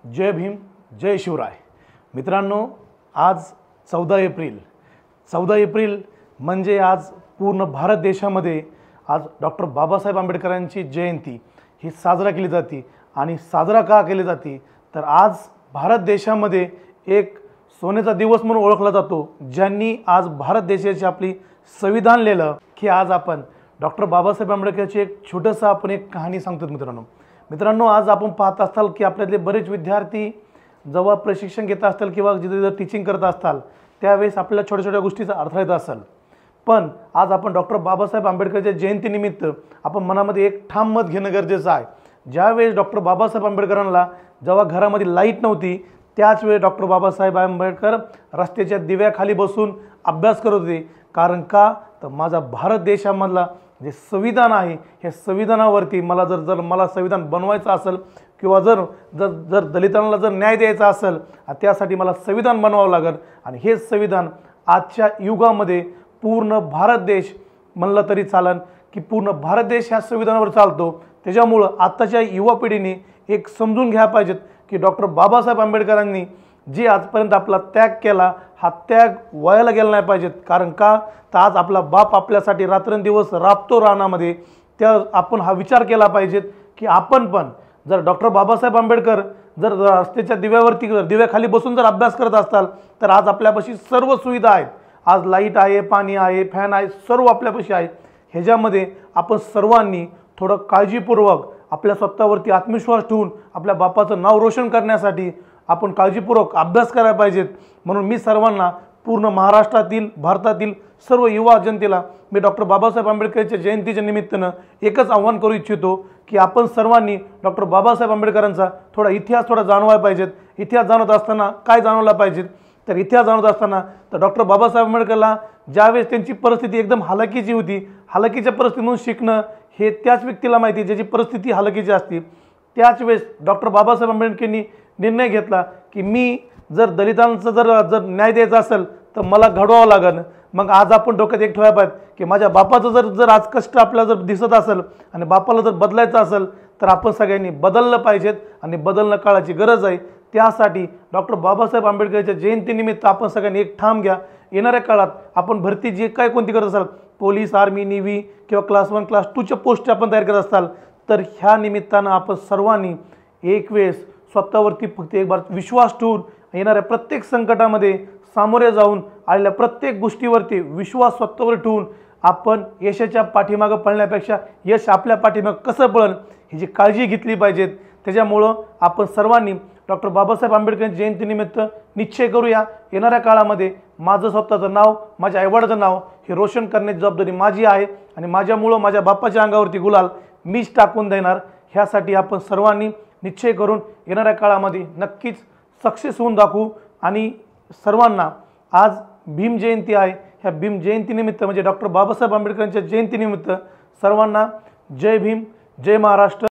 जय भीम, जय शिवराय। मित्रांनो, आज 14 एप्रिल म्हणजे आज पूर्ण भारत देशामध्ये आज डॉक्टर बाबासाहेब आंबेडकरांची जयंती ही साजरा केली जाते। आणि साजरा का केली जाते तर आज भारत देशामध्ये एक सोन्याचा दिवस म्हणून ओळखला जातो, ज्यांनी आज भारत देशाची आपली संविधान लिहिलं। की आज आपण डॉक्टर बाबासाहेब आंबेडकरची एक छोटंसं आपण एक कहाणी सांगतो मित्रांनो। आज आपण पाहत असाल की आपल्यातले बरेच विद्यार्थी जेव्हा प्रशिक्षण घेत असतात किंवा जिथे टीचिंग करत असतात त्यावेळेस आपल्याला छोट्या छोट्या गोष्टीचा अर्थ येत असेल, पण आज आपण डॉक्टर बाबासाहेब आंबेडकरच्या जयंतीनिमित्त आपण मनामध्ये एक ठाम मत घेणं गरजेचं आहे। ज्यावेळेस डॉक्टर बाबासाहेब आंबेडकरांना जेव्हा घरामध्ये लाईट नव्हती त्याच वेळी डॉक्टर बाबासाहेब आंबेडकर रस्त्याच्या दिव्याखाली बसून अभ्यास करत होते। कारण का तर माझा भारत देशामधला जे संविधान आहे हे संविधानावरती मला मला संविधान बनवायचं असेल किंवा जर दलितांना जर न्याय द्यायचा असेल त्यासाठी मला संविधान बनवावं लागेल। आणि हे संविधान आजच्या युगामध्ये पूर्ण भारत देश म्हणलं तरी चालेल की पूर्ण भारत देश ह्या संविधानावर चालतो। त्याच्यामुळे आताच्या युवा पिढीने एक समजून घ्यायला पाहिजेत की डॉक्टर बाबासाहेब आंबेडकरांनी जे आजपर्यंत आपला त्याग केला हा त्याग वायाला गेला नाही पाहिजेत। कारण का तर आज आपला बाप आपल्यासाठी रात्रंदिवस राबतो रानामध्ये, त्या आपण हा विचार केला पाहिजेत की आपण पण जर डॉक्टर बाबासाहेब आंबेडकर जर रस्त्याच्या दिव्याखाली बसून जर अभ्यास करत असताल तर आज आपल्यापाशी सर्व सुविधा आहेत। आज लाईट आहे, पाणी आहे, फॅन आहे, सर्व आपल्यापाशी आहे। ह्याच्यामध्ये आपण सर्वांनी थोडं काळजीपूर्वक आपल्या स्वतःवरती आत्मविश्वास ठेवून आपल्या बापाचं नाव रोशन करण्यासाठी आपण काळजीपूर्वक अभ्यास करायला पाहिजेत। म्हणून मी सर्वांना पूर्ण महाराष्ट्रातील भारतातील सर्व युवा जनतेला मी डॉक्टर बाबासाहेब आंबेडकरच्या जयंतीच्या निमित्तानं एकच आव्हान करू इच्छितो की आपण सर्वांनी डॉक्टर बाबासाहेब आंबेडकरांचा थोडा इतिहास जाणवायला पाहिजेत। इतिहास जाणवत असताना काय जाणवला पाहिजेत तर इतिहास जाणवत असताना तर डॉक्टर बाबासाहेब आंबेडकरला ज्यावेळेस त्यांची परिस्थिती एकदम हलाखीची होती, हलाखीच्या परिस्थितीतून शिकणं हे त्याच व्यक्तीला माहिती ज्याची परिस्थिती हलाखीची असते। त्याच वेळेस डॉक्टर बाबासाहेब आंबेडकरांनी निर्णय घेतला की मी जर दलितांचा जर न्याय द्यायचा असेल तर मला घडवावं लागेल। मग आज आपण डोक्यात एक ठेवायला पाहिजे की माझ्या बापाचं जर आज कष्ट आपल्याला जर दिसत असेल आणि बापाला जर बदलायचं असेल तर आपण सगळ्यांनी बदललं पाहिजेत आणि बदलणं काळाची गरज आहे। त्यासाठी डॉक्टर बाबासाहेब आंबेडकरच्या जयंतीनिमित्त आपण सगळ्यांनी एक ठाम घ्या। येणाऱ्या काळात आपण भरती जे काय कोणती करत असाल, पोलीस, आर्मी, नेव्ही किंवा क्लास 1 क्लास 2च्या पोस्ट आपण तयार करत असाल तर ह्या निमित्तानं आपण सर्वांनी एक वेळेस स्वतःवरती फक्त एक बार विश्वास ठेवून येणाऱ्या प्रत्येक संकटामध्ये सामोरे जाऊन आलेल्या प्रत्येक गोष्टीवरती विश्वास स्वतःवर ठेवून आपण यशाच्या पाठीमागं पळण्यापेक्षा यश आपल्या पाठीमागं कसं पळेल ह्याची काळजी घेतली पाहिजेत। त्याच्यामुळं आपण सर्वांनी डॉक्टर बाबासाहेब आंबेडकर जयंतीनिमित्त निश्चय करूया येणाऱ्या काळामध्ये माझं स्वतःचं नाव, माझ्या आईवडिलांचं नाव हे रोशन करण्याची जबाबदारी माझी आहे आणि माझ्यामुळं माझ्या बाप्पाच्या अंगावरती गुलाल मीच टाकून देणार। ह्यासाठी आपण सर्वांनी निश्चय करून येणाऱ्या काळामध्ये नक्कीच सक्सेस होऊन दाखवू। आणि सर्वांना आज भीम जयंती आहे, ह्या भीम जयंतीनिमित्त म्हणजे डॉक्टर बाबासाहेब आंबेडकरांच्या जयंतीनिमित्त सर्वांना जय भीम, जय महाराष्ट्र।